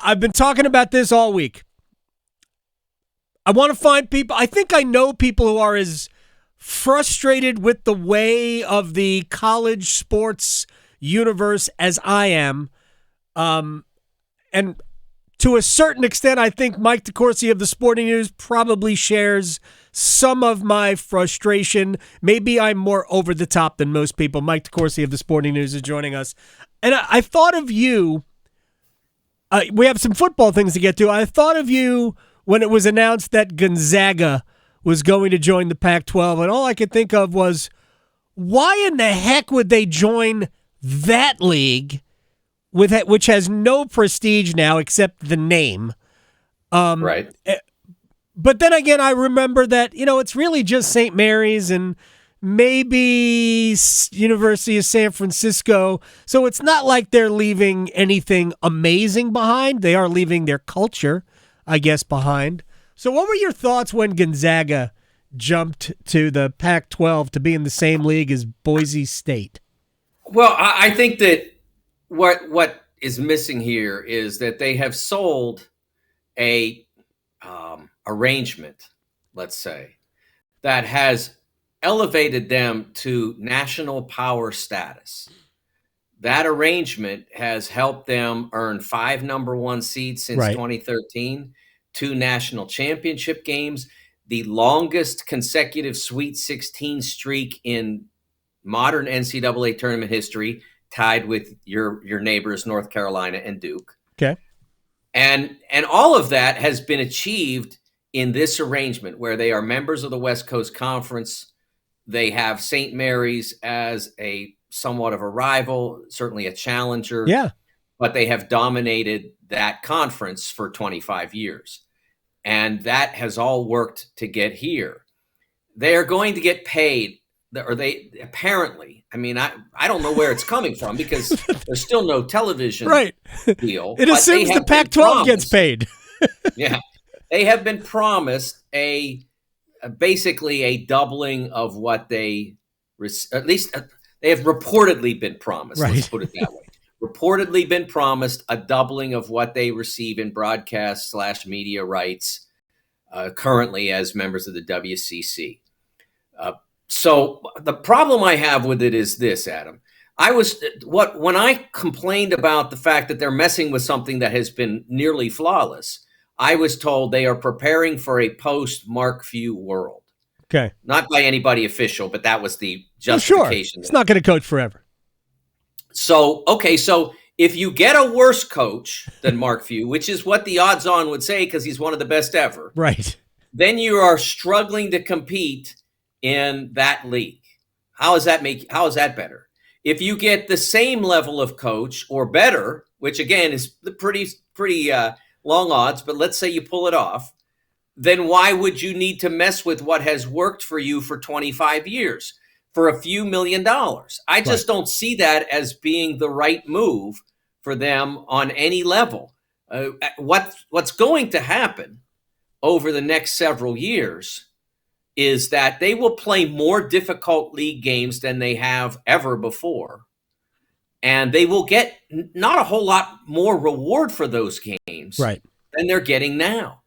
I've been talking about this all week. I want to find people. I think I know people who are as frustrated with the way of the college sports universe as I am. And to a certain extent, I think Mike DeCourcy of the Sporting News probably shares some of my frustration. Maybe I'm more over the top than most people. Mike DeCourcy of the Sporting News is joining us. And I thought of you. We have some football things to get to. I thought of you when it was announced that Gonzaga was going to join the Pac-12, and all I could think of was, why in the heck would they join that league, which has no prestige now except the name? Right. But then again, I remember that, it's really just St. Mary's and maybe University of San Francisco. So it's not like they're leaving anything amazing behind. They are leaving their culture, I guess, behind. So what were your thoughts when Gonzaga jumped to the Pac-12 to be in the same league as Boise State? Well, I think that what is missing here is that they have sold a arrangement, let's say, that has elevated them to national power status. That arrangement has helped them earn 5 number 1 seeds since 2013, 2 national championship games, the longest consecutive Sweet 16 streak in modern NCAA tournament history, tied with your neighbors, North Carolina and Duke. Okay. And all of that has been achieved in this arrangement where they are members of the West Coast Conference. They have St. Mary's as a somewhat of a rival, certainly a challenger. Yeah. But they have dominated that conference for 25 years. And that has all worked to get here. They are going to get paid, or they apparently, I don't know where it's coming from because there's still no television deal. It assumes the Pac-12 gets paid. Yeah. They have been promised basically a doubling of what they, at least they have reportedly been promised. Right. Let's put it that way. Reportedly been promised a doubling of what they receive in broadcast/media rights currently as members of the WCC. So the problem I have with it is this, Adam. When I complained about the fact that they're messing with something that has been nearly flawless, I was told they are preparing for a post-Mark Few world. Okay. Not by anybody official, but that was the justification. Sure. It's not going to coach forever. So if you get a worse coach than Mark Few, which is what the odds on would say because he's one of the best ever, right? Then you are struggling to compete in that league. How is that better? If you get the same level of coach or better, which again is the pretty long odds, but let's say you pull it off, then why would you need to mess with what has worked for you for 25 years for a few $1 million? I just don't see that as being the right move for them on any level. What's going to happen over the next several years is that they will play more difficult league games than they have ever before. And they will get not a whole lot more reward for those games than they're getting now.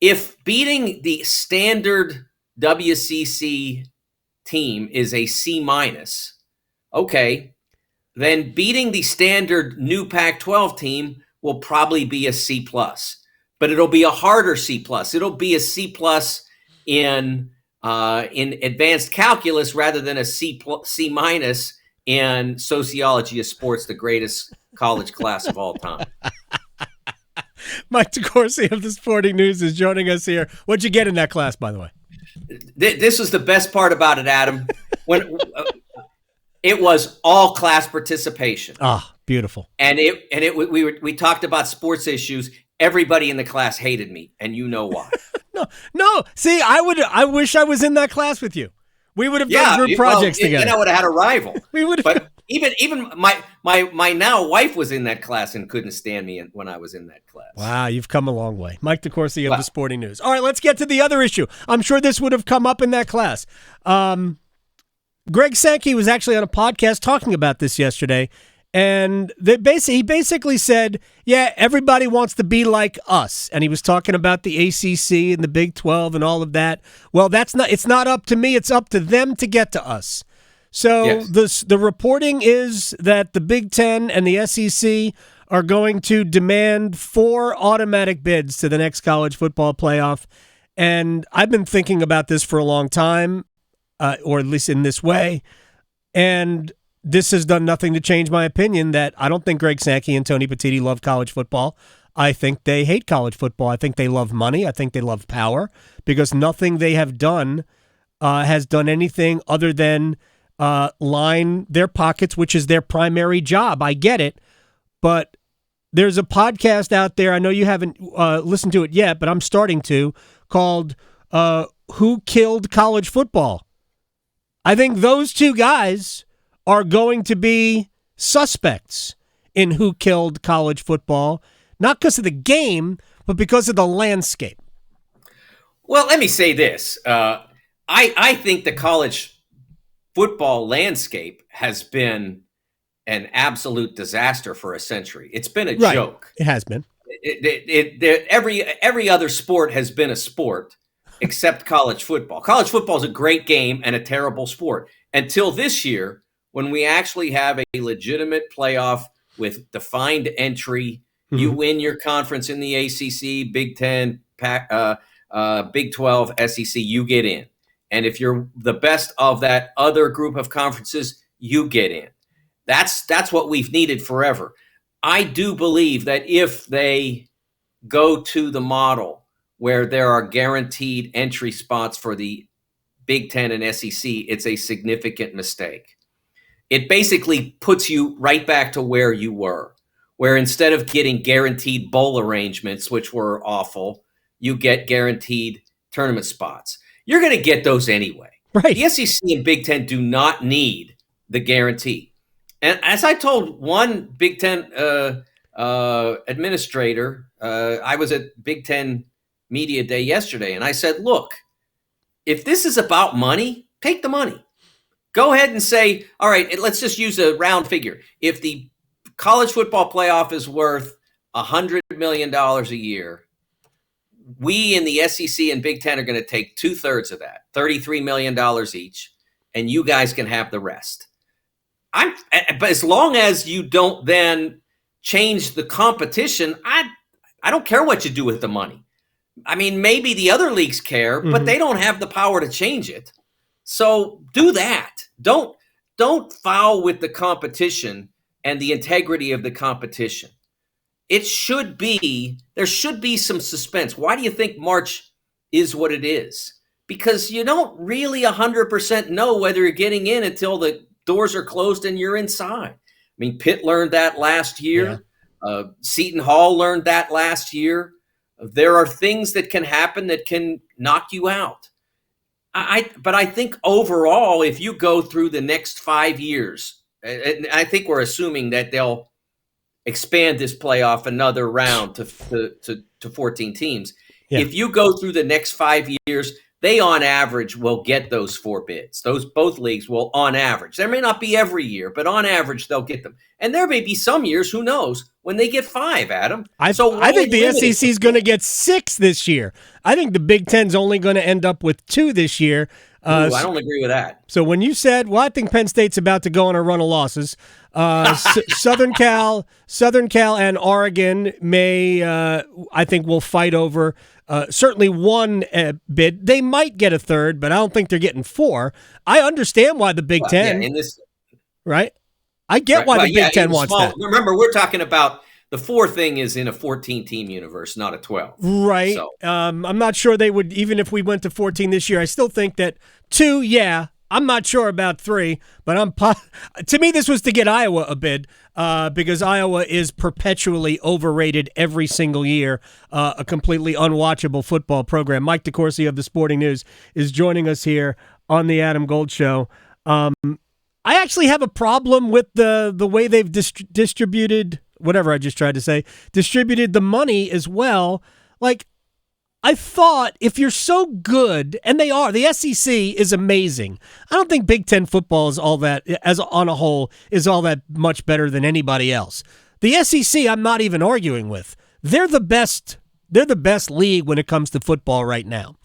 If beating the standard WCC team is a C-, okay, then beating the standard new Pac-12 team will probably be a C+. But it'll be a harder C+. It'll be a C+ in advanced calculus rather than a C- in sociology of sports, the greatest college class of all time. Mike DeCourcy of the Sporting News is joining us here. What'd you get in that class, by the way? This was the best part about it, Adam. When it was all class participation. Ah, beautiful. And we talked about sports issues. Everybody in the class hated me, and you know why. No. See, I wish I was in that class with you. We would have done group projects together. I would have had a rival. We would have. But even my now wife was in that class and couldn't stand me when I was in that class. Wow, you've come a long way. Mike DeCourcy of the Sporting News. All right, let's get to the other issue. I'm sure this would have come up in that class. Greg Sankey was actually on a podcast talking about this yesterday, And he basically said, yeah, everybody wants to be like us. And he was talking about the ACC and the Big 12 and all of that. Well, it's not up to me. It's up to them to get to us. So Yes. the reporting is that the Big 10 and the SEC are going to demand 4 automatic bids to the next college football playoff. And I've been thinking about this for a long time, or at least in this way. And this has done nothing to change my opinion that I don't think Greg Sankey and Tony Petitti love college football. I think they hate college football. I think they love money. I think they love power, because nothing they have done has done anything other than line their pockets, which is their primary job. I get it. But there's a podcast out there, I know you haven't listened to it yet, but I'm starting to, called Who Killed College Football? I think those two guys are going to be suspects in who killed college football, not because of the game, but because of the landscape. Well, let me say this. I think the college football landscape has been an absolute disaster for a century. It's been a joke. It has been. Every other sport has been a sport except college football. College football is a great game and a terrible sport until this year, when we actually have a legitimate playoff with defined entry. Mm-hmm. You win your conference in the ACC, Big 10, Big 12, SEC, you get in. And if you're the best of that other group of conferences, you get in. That's what we've needed forever. I do believe that if they go to the model where there are guaranteed entry spots for the Big 10 and SEC, it's a significant mistake. It basically puts you right back to where you were, where instead of getting guaranteed bowl arrangements, which were awful, you get guaranteed tournament spots. You're going to get those anyway. Right. The SEC and Big 10 do not need the guarantee. And as I told one Big 10 administrator, I was at Big 10 Media Day yesterday, and I said, look, if this is about money, take the money. Go ahead and say, all right, let's just use a round figure. If the college football playoff is worth $100 million a year, we in the SEC and Big 10 are going to take 2/3 of that, $33 million each, and you guys can have the rest. But as long as you don't then change the competition, I don't care what you do with the money. I mean, maybe the other leagues care, but they don't have the power to change it. So do that. Don't foul with the competition and the integrity of the competition. There should be some suspense. Why do you think March is what it is? Because you don't really 100% know whether you're getting in until the doors are closed and you're inside. I mean, Pitt learned that last year. Yeah. Seton Hall learned that last year. There are things that can happen that can knock you out. But I think overall, if you go through the next 5 years, and I think we're assuming that they'll expand this playoff another round to 14 teams. Yeah. If you go through the next 5 years, they on average will get those 4 bids. Both leagues will on average. There may not be every year, but on average they'll get them. And there may be some years, who knows, when they get 5, Adam. I think the SEC is going to get 6 this year. I think the Big Ten's only going to end up with 2 this year. I don't agree with that. So when you said, well, I think Penn State's about to go on a run of losses. Southern Cal and Oregon I think will fight over certainly 1 bid. They might get a 3rd, but I don't think they're getting 4. I understand why the Big Ten, right? I get why the Big Ten wants that. Remember, we're talking about the 4 thing is in a 14-team universe, not a 12. Right. So. I'm not sure they would, even if we went to 14 this year. I still think that 2, yeah. I'm not sure about 3, but to me, this was to get Iowa a bid because Iowa is perpetually overrated every single year, a completely unwatchable football program. Mike DeCourcy of the Sporting News is joining us here on the Adam Gold Show. I actually have a problem with the way they've distributed, whatever I just tried to say, distributed the money as well. Like, I thought if you're so good, and they are, the SEC is amazing. I don't think Big Ten football is all that, as on a whole, is all that much better than anybody else. The SEC, I'm not even arguing with. They're the best. They're the best league when it comes to football right now,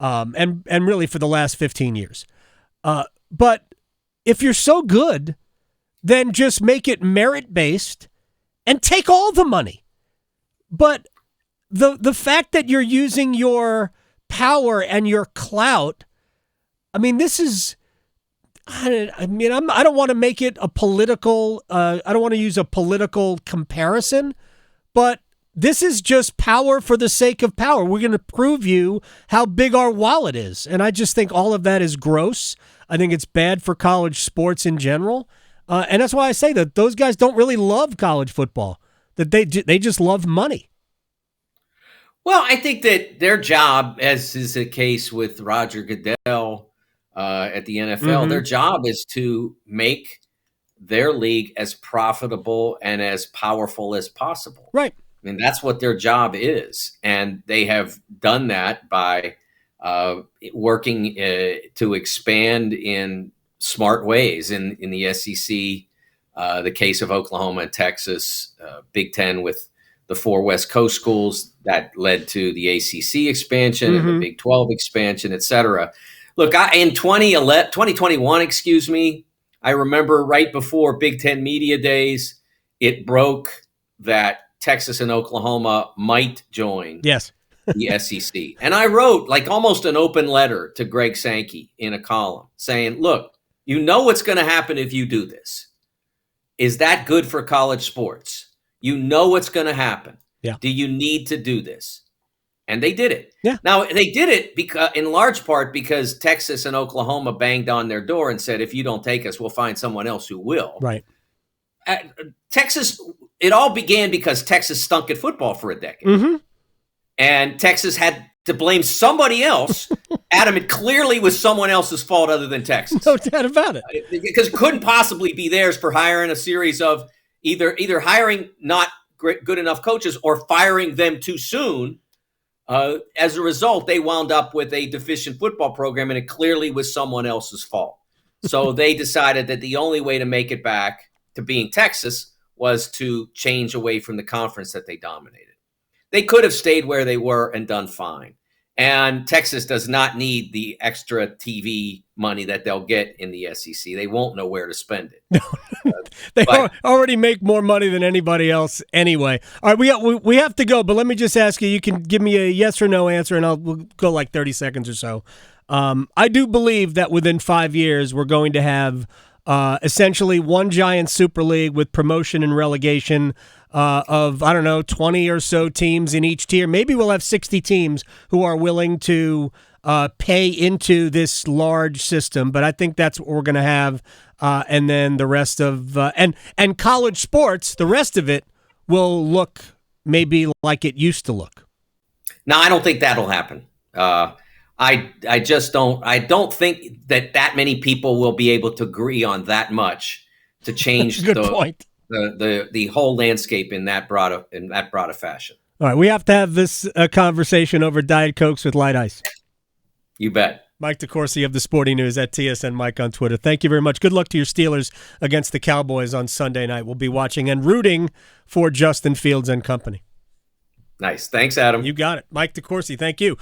and really for the last 15 years. But if you're so good, then just make it merit-based and take all the money. But the fact that you're using your power and your clout, I mean, this is, I don't want to make it a political, I don't want to use a political comparison, but this is just power for the sake of power. We're going to prove you how big our wallet is. And I just think all of that is gross. I think it's bad for college sports in general. And that's why I say that those guys don't really love college football, that they just love money. Well, I think that their job, as is the case with Roger Goodell at the NFL, their job is to make their league as profitable and as powerful as possible. Right. I mean, that's what their job is. And they have done that by working to expand in smart ways in the SEC, the case of Oklahoma and Texas, Big Ten with the 4 West Coast schools that led to the ACC expansion and the Big 12 expansion, et cetera. Look, in 2021, I remember right before Big Ten Media Days, it broke that Texas and Oklahoma might join the SEC. And I wrote like almost an open letter to Greg Sankey in a column saying, look, you know what's going to happen if you do this. Is that good for college sports? You know what's going to happen. Yeah. Do you need to do this? And they did it. Yeah. Now, they did it because, in large part because Texas and Oklahoma banged on their door and said, if you don't take us, we'll find someone else who will. Right. Texas, it all began because Texas stunk at football for a decade. And Texas had to blame somebody else. Adam, it clearly was someone else's fault other than Texas. No doubt about it. Because it couldn't possibly be theirs for hiring a series of either hiring not good enough coaches or firing them too soon. As a result, they wound up with a deficient football program, and it clearly was someone else's fault. So they decided that the only way to make it back to being Texas was to change away from the conference that they dominated. They could have stayed where they were and done fine. And Texas does not need the extra TV money that they'll get in the SEC. They won't know where to spend it. They already make more money than anybody else anyway. All right, we have to go, but let me just ask you, you can give me a yes or no answer, and we'll go like 30 seconds or so. I do believe that within 5 years, we're going to have essentially one giant Super League with promotion and relegation of, 20 or so teams in each tier. Maybe we'll have 60 teams who are willing to pay into this large system, but I think that's what we're going to have. And then the rest of and college sports, the rest of it will look maybe like it used to look. No, I don't think that'll happen. I just don't. I don't think that many people will be able to agree on that much to change the whole landscape in that broad a fashion. All right, we have to have this conversation over Diet Cokes with light ice. You bet. Mike DeCourcy of the Sporting News at TSN Mike on Twitter. Thank you very much. Good luck to your Steelers against the Cowboys on Sunday night. We'll be watching and rooting for Justin Fields and company. Nice. Thanks, Adam. You got it. Mike DeCourcy, thank you.